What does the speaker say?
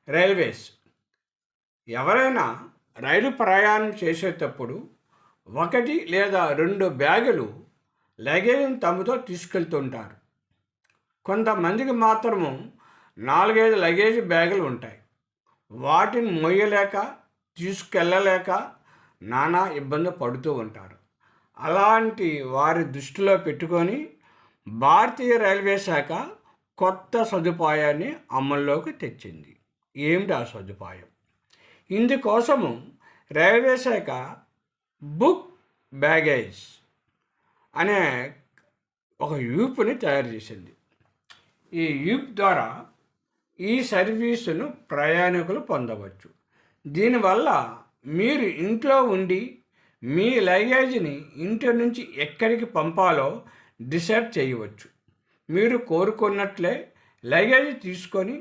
Railways ఎవరైనా రైలు ప్రయాణం చేసేటప్పుడు ఒకటి లేదా రెండు బ్యాగులు లగేజ్ని తమతో తీసుకెళ్తుంటారు. కొంతమందికి మాత్రము 4-5 లగేజ్ బ్యాగులు ఉంటాయి. వాటిని మోయలేక తీసుకెళ్ళలేక నానా ఇబ్బంది పడుతూ ఉంటారు. అలాంటి వారి దృష్టిలో పెట్టుకొని భారతీయ రైల్వే శాఖ కొత్త సదుపాయాన్ని అమల్లోకి తెచ్చింది. ఏమిటి ఆ సదుపాయం? ఇందుకోసము రైల్వే శాఖ బుక్ బ్యాగేజ్ అనే ఒక యాప్ని తయారు చేసింది. ఈ యాప్ ద్వారా ఈ సర్వీసును ప్రయాణికులు పొందవచ్చు. దీనివల్ల మీరు ఇంట్లో ఉండి మీ లగేజ్ని ఇంటి నుంచి ఎక్కడికి పంపాలో డిసైడ్ చేయవచ్చు. మీరు కోరుకున్నట్లే లగేజ్ తీసుకొని